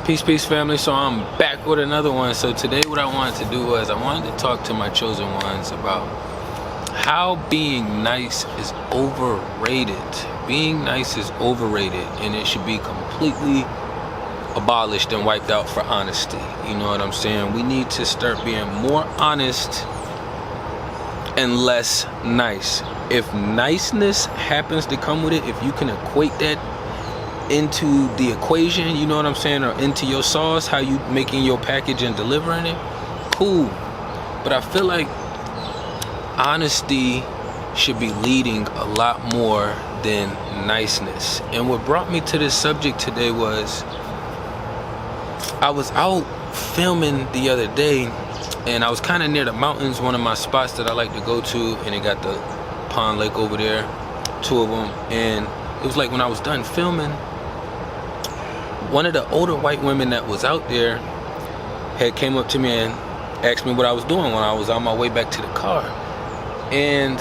Peace, family. So I'm back with another one. So today what I wanted to do was I wanted to talk to my chosen ones about how being nice is overrated. Being nice is overrated, and it should be completely abolished and wiped out for honesty. You know what I'm saying? We need to start being more honest and less nice. If niceness happens to come with it, if you can equate that into the equation, you know what I'm saying, or into your sauce, how you making your package and delivering it, cool. But I feel like honesty should be leading a lot more than niceness. And what brought me to this subject today was I was out filming the other day, and I was kind of near the mountains, one of my spots that I like to go to, and it got the pond lake over there, two of them. And it was like when I was done filming, one of the older white women that was out there had came up to me and asked me what I was doing when I was on my way back to the car. And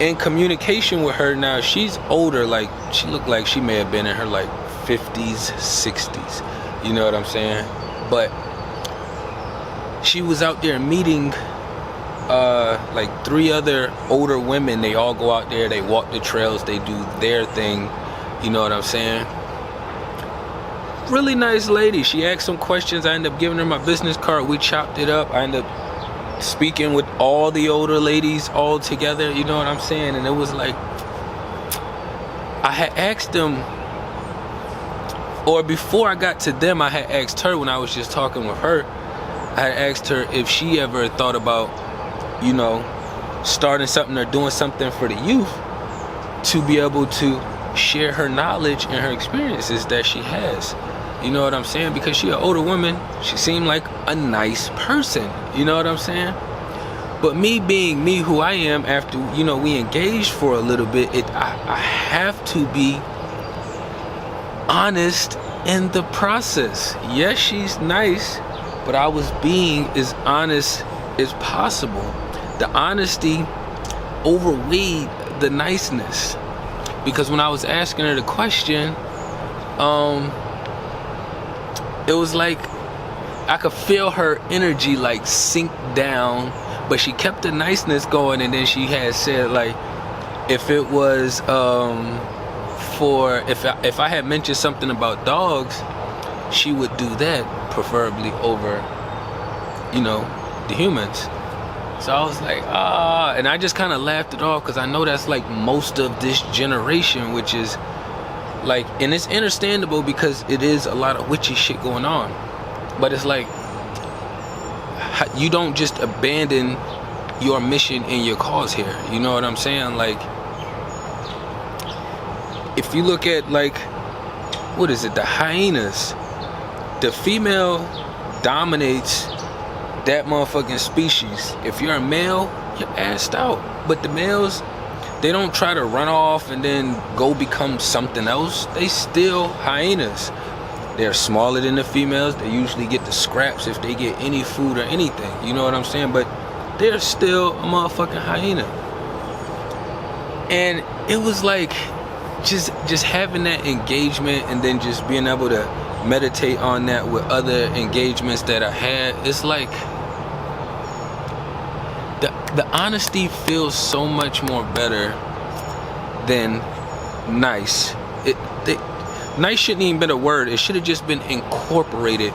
in communication with her now, she's older, like she looked like she may have been in her like 50s, 60s, you know what I'm saying? But she was out there meeting like 3 other older women. They all go out there, they walk the trails, they do their thing, you know what I'm saying? Really nice lady. She asked some questions. I ended up giving her my business card. We chopped it up. I ended up speaking with all the older ladies all together, you know what I'm saying? And it was like, I had asked them, or before I got to them, I had asked her when I was just talking with her, I had asked her if she ever thought about, you know, starting something or doing something for the youth to be able to share her knowledge and her experiences that she has. You know what I'm saying? Because she an older woman, she seemed like a nice person. You know what I'm saying? But me being me who I am, after, you know, we engaged for a little bit, I have to be honest in the process. Yes, she's nice, but I was being as honest as possible. The honesty overweighed the niceness. Because when I was asking her the question, it was like I could feel her energy like sink down, but she kept the niceness going. And then she had said, like, if it was if I had mentioned something about dogs, she would do that preferably over, you know, the humans. So I was like, and I just kind of laughed it off, because I know that's like most of this generation, which is like, and it's understandable because it is a lot of witchy shit going on. But it's like, you don't just abandon your mission and your cause here. You know what I'm saying? Like, if you look at, like, what is it, the hyenas, the female dominates that motherfucking species. If you're a male, you're assed out. But the males, they don't try to run off and then go become something else. They still hyenas. They're smaller than the females. They usually get the scraps if they get any food or anything. You know what I'm saying? But they're still a motherfucking hyena. And it was like just having that engagement, and then just being able to meditate on that with other engagements that I had. It's like the honesty feels so much more better than nice. Nice shouldn't even been a word. It should have just been incorporated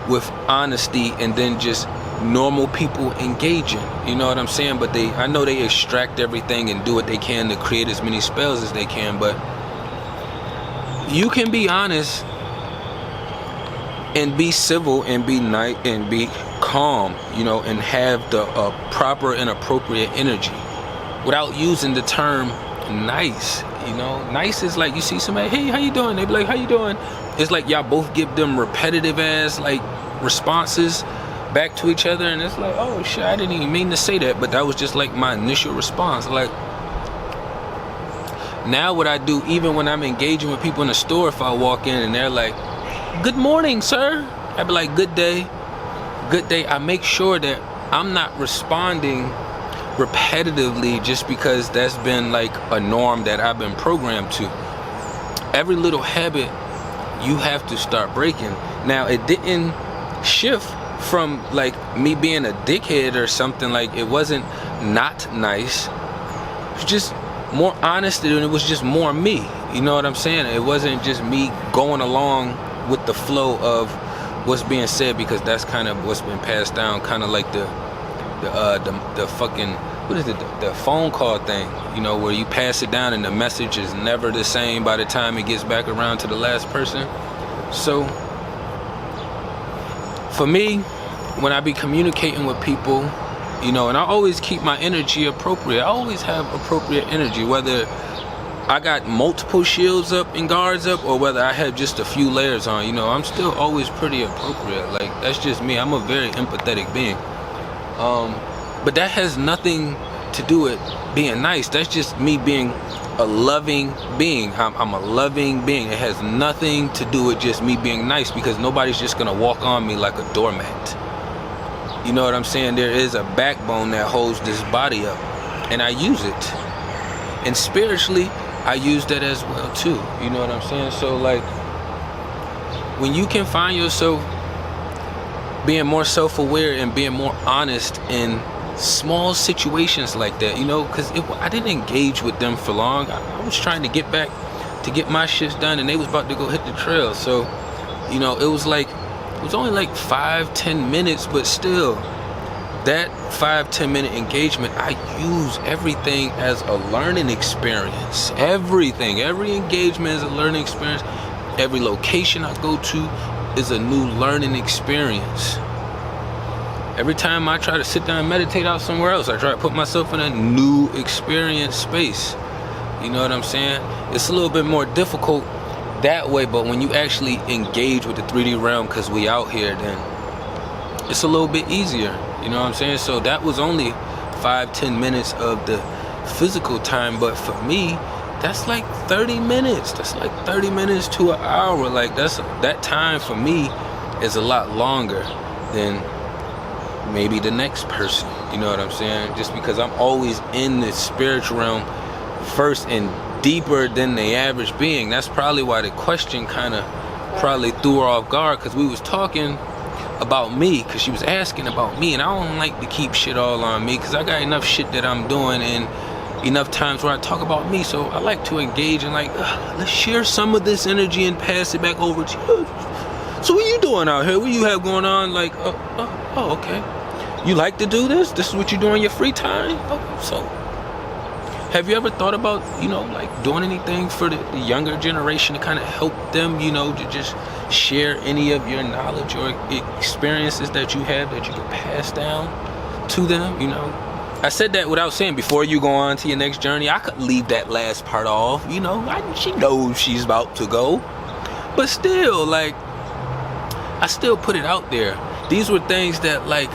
with honesty, and then just normal people engaging. You know what I'm saying? But I know they extract everything and do what they can to create as many spells as they can. But you can be honest and be civil and be nice and be calm, you know, and have the proper and appropriate energy without using the term nice. You know, nice is like, you see somebody, hey, how you doing? They be like, how you doing? It's like y'all both give them repetitive ass like responses back to each other, and it's like, oh shit, I didn't even mean to say that, but that was just like my initial response. Like, now what I do, even when I'm engaging with people in the store, if I walk in and they're like, good morning, sir, I be like, good day. I make sure that I'm not responding repetitively just because that's been like a norm that I've been programmed to. Every little habit you have to start breaking. Now, it didn't shift from like me being a dickhead or something. Like, it wasn't not nice. It was just more honest, and it was just more me. You know what I'm saying? It wasn't just me going along with the flow of what's being said, because that's kind of what's been passed down, kind of like the fucking, what is it, the phone call thing, you know, where you pass it down and the message is never the same by the time it gets back around to the last person. So for me, when I be communicating with people, you know, and I always keep my energy appropriate. I always have appropriate energy, whether I got multiple shields up and guards up, or whether I have just a few layers on. You know, I'm still always pretty appropriate. Like, that's just me. I'm a very empathetic being. But that has nothing to do with being nice. That's just me being a loving being. I'm a loving being. It has nothing to do with just me being nice, because nobody's just gonna walk on me like a doormat. You know what I'm saying? There is a backbone that holds this body up, and I use it. And spiritually, I use that as well too. You know what I'm saying? So like, when you can find yourself being more self-aware and being more honest in small situations like that, you know, because I didn't engage with them for long. I was trying to get back to get my shits done, and they was about to go hit the trail. So, you know, it was only like 5-10 minutes, but still, that 5-10 minute engagement, I use everything as a learning experience. Everything, every engagement is a learning experience. Every location I go to is a new learning experience. Every time I try to sit down and meditate out somewhere else, I try to put myself in a new experience space. You know what I'm saying? It's a little bit more difficult that way, but when you actually engage with the 3D realm, because we out here, then it's a little bit easier. You know what I'm saying? So that was only 5-10 minutes of the physical time, but for me, that's like 30 minutes. That's like 30 minutes to an hour. Like, that time for me is a lot longer than maybe the next person. You know what I'm saying? Just because I'm always in the spiritual realm first and deeper than the average being. That's probably why the question kind of probably threw her off guard, because we was talking about me, because she was asking about me, and I don't like to keep shit all on me, because I got enough shit that I'm doing and enough times where I talk about me. So I like to engage and like, let's share some of this energy and pass it back over to you. So what you doing out here? What you have going on? Like, oh, okay. You like to do this? This is what you do in your free time? Oh, so have you ever thought about, you know, like doing anything for the younger generation to kind of help them, you know, to just share any of your knowledge or experiences that you have that you can pass down to them, you know? I said that without saying, before you go on to your next journey, I could leave that last part off, you know? She knows she's about to go. But still, like, I still put it out there. These were things that, like,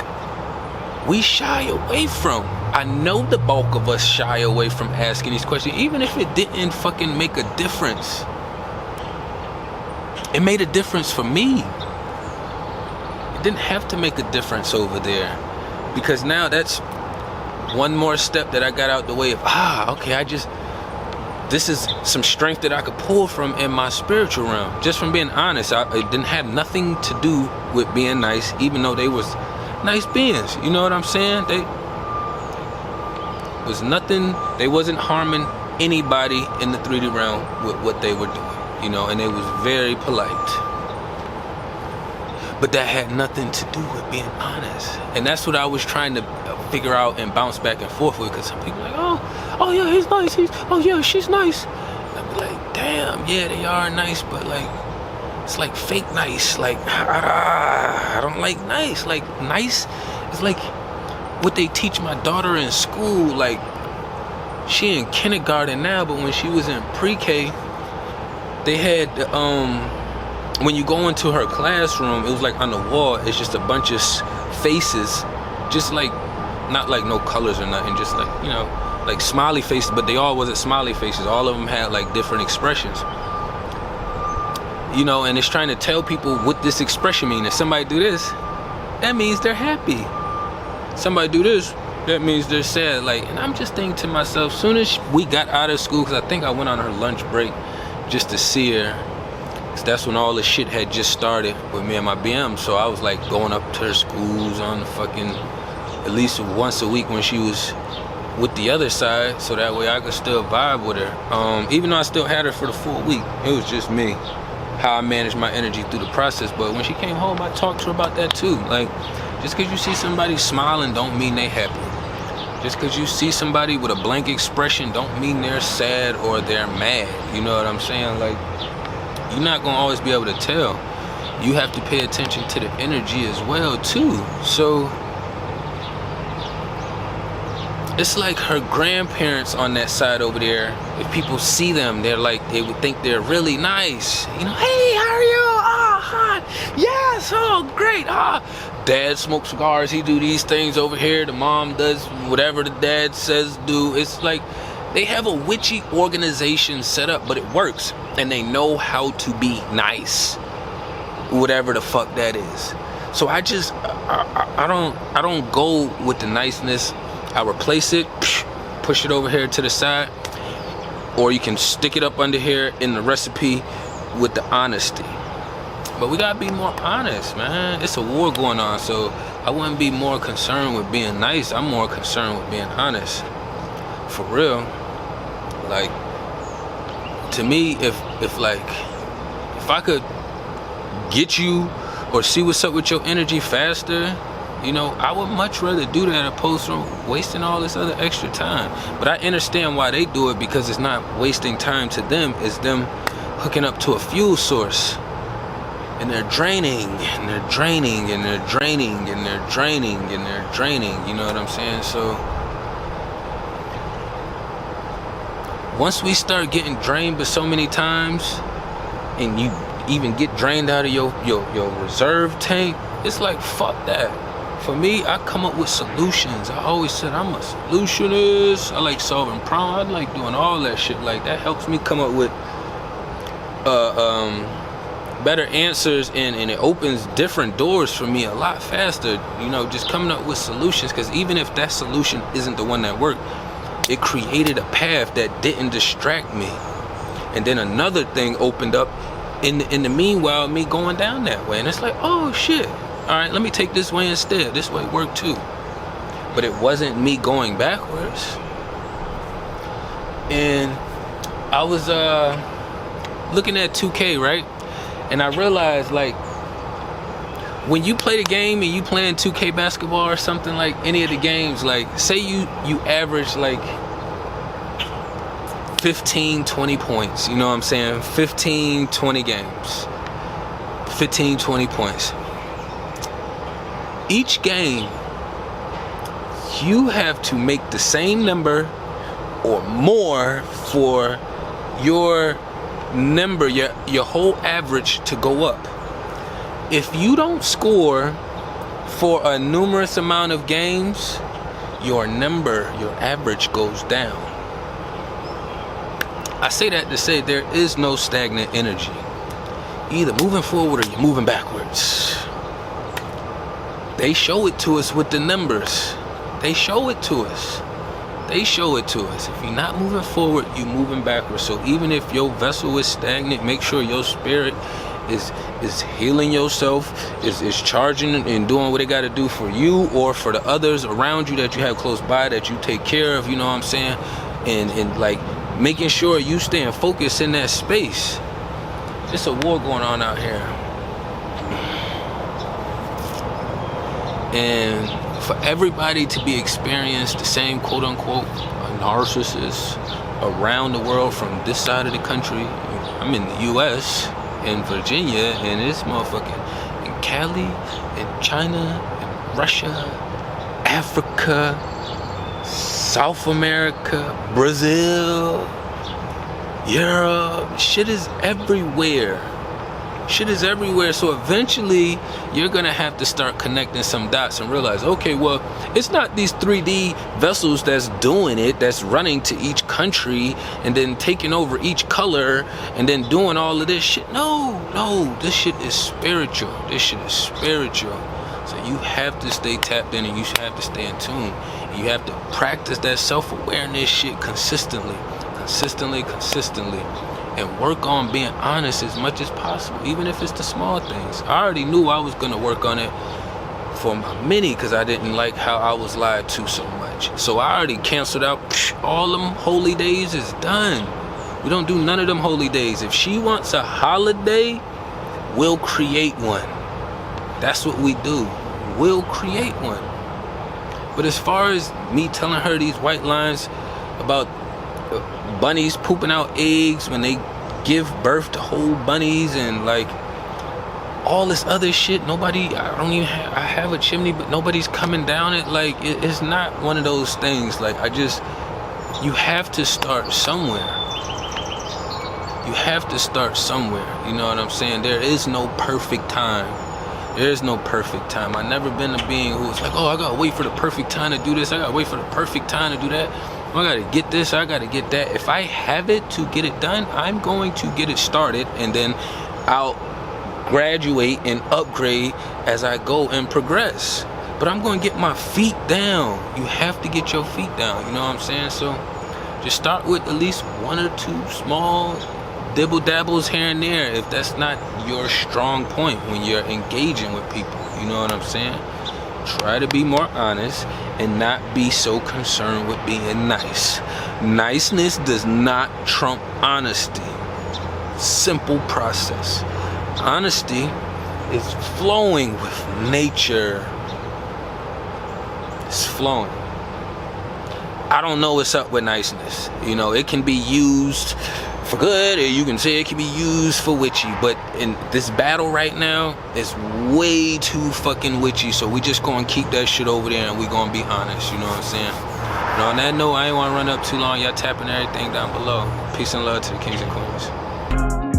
we shy away from. I know the bulk of us shy away from asking these questions, even if it didn't fucking make a difference. It made a difference for me. It didn't have to make a difference over there, because now that's one more step that I got out the way of, okay, this is some strength that I could pull from in my spiritual realm. Just from being honest, it didn't have nothing to do with being nice, even though they was nice beings. You know what I'm saying? They wasn't harming anybody in the 3D realm with what they were doing, you know, and they was very polite. But that had nothing to do with being honest. And that's what I was trying to figure out and bounce back and forth with, because some people are like, oh yeah, he's nice. Oh yeah, she's nice. And I'd be like, damn, yeah, they are nice, but like, it's like fake nice. Like, I don't like nice. Like, nice is like what they teach my daughter in school. Like, she in kindergarten now, but when she was in pre-K, they had when you go into her classroom, it was like on the wall, it's just a bunch of faces, just like, not like no colors or nothing, just like, you know, like smiley faces, but they all wasn't smiley faces. All of them had like different expressions, you know, and it's trying to tell people what this expression means. If somebody do this, that means they're happy. Somebody do this, that means they're sad. Like, and I'm just thinking to myself, soon as we got out of school, because I think I went on her lunch break just to see her 6. That's when all the shit had just started with me and my BM. So I was like going up to her schools on the fucking, at least once a week when she was with the other side, so that way I could still vibe with her. Even though I still had her for the full week, it was just me, how I managed my energy through the process. But when she came home, I talked to her about that too. Like, just because you see somebody smiling don't mean they happy. Just because you see somebody with a blank expression don't mean they're sad or they're mad. You know what I'm saying? Like, you're not gonna always be able to tell. You have to pay attention to the energy as well too. So it's like her grandparents on that side over there. If people see them, they're like, they would think they're really nice. You know, hey, how are you? Ah, hi. Yes, oh, great. Ah, dad smokes cigars. He do these things over here. The mom does whatever the dad says do. It's like they have a witchy organization set up, but it works, and they know how to be nice, whatever the fuck that is. So I don't go with the niceness. I replace it, push it over here to the side, or you can stick it up under here in the recipe with the honesty. But we gotta be more honest, man. It's a war going on, so I wouldn't be more concerned with being nice. I'm more concerned with being honest. For real. Like, to me, if I could get you or see what's up with your energy faster, you know, I would much rather do that opposed to wasting all this other extra time. But I understand why they do it, because it's not wasting time to them. It's them hooking up to a fuel source. And they're draining, and they're draining, and they're draining, and they're draining, and they're draining. You know what I'm saying? So once we start getting drained but so many times, and you even get drained out of your reserve tank, it's like, fuck that. For me, I come up with solutions. I always said I'm a solutionist. I like solving problems. I like doing all that shit. Like, that helps me come up with better answers, and it opens different doors for me a lot faster. You know, just coming up with solutions, because even if that solution isn't the one that worked, it created a path that didn't distract me. And then another thing opened up in the meanwhile, me going down that way. And it's like, oh shit. All right, let me take this way instead. This way worked too. But it wasn't me going backwards. And I was looking at 2K, right? And I realized, like, when you play the game and you playing 2K basketball or something, like any of the games, like, say you average like 15, 20 points. You know what I'm saying? 15, 20 games. 15, 20 points. Each game, you have to make the same number or more for your number, your whole average to go up. If you don't score for a numerous amount of games, your number, your average goes down. I say that to say there is no stagnant energy. You're either moving forward or you're moving backwards. They show it to us with the numbers. They show it to us. They show it to us. If you're not moving forward, you're moving backwards. So even if your vessel is stagnant, make sure your spirit is healing yourself, is charging and doing what it got to do for you or for the others around you that you have close by that you take care of, you know what I'm saying? And like making sure you staying focused in that space. It's a war going on out here. And for everybody to be experienced the same quote unquote narcissist around the world from this side of the country. I'm in the US, in Virginia, and this motherfucking in Cali, in China, in Russia, Africa, South America, Brazil, Europe. Shit is everywhere. Shit is everywhere. So eventually you're gonna have to start connecting some dots and realize, okay, well, it's not these 3D vessels that's doing it, that's running to each country and then taking over each color and then doing all of this shit. No, this shit is spiritual. This shit is spiritual. So you have to stay tapped in and you have to stay in tune. And you have to practice that self-awareness shit consistently. and work on being honest as much as possible, even if it's the small things. I already knew I was gonna work on it for my mini because I didn't like how I was lied to so much. So I already canceled out all them holy days. Is done. We don't do none of them holy days. If she wants a holiday, we'll create one. That's what we do. We'll create one. But as far as me telling her these white lines about bunnies pooping out eggs when they give birth to whole bunnies and like all this other shit, nobody, I have a chimney, but nobody's coming down it. Like, it's not one of those things. Like, you have to start somewhere. You have to start somewhere. You know what I'm saying? There is no perfect time. There is no perfect time. I've never been a being who was like, oh, I gotta wait for the perfect time to do this. I gotta wait for the perfect time to do that. I gotta get this, I gotta get that. If I have it to get it done, I'm going to get it started, and then I'll graduate and upgrade as I go and progress. But I'm going to get my feet down. You have to get your feet down, you know what I'm saying? So just start with at least one or two small dibble dabbles here and there if that's not your strong point when you're engaging with people, you know what I'm saying? Try to be more honest and not be so concerned with being nice. Niceness does not trump honesty. Simple process. Honesty is flowing with nature. It's flowing. I don't know what's up with niceness. You know, it can be used for good, or you can say it can be used for witchy. But in this battle right now, it's way too fucking witchy. So we just gonna keep that shit over there and we gonna be honest. You know what I'm saying? And on that note, I ain't wanna run up too long. Y'all tapping everything down below. Peace and love to the kings and queens.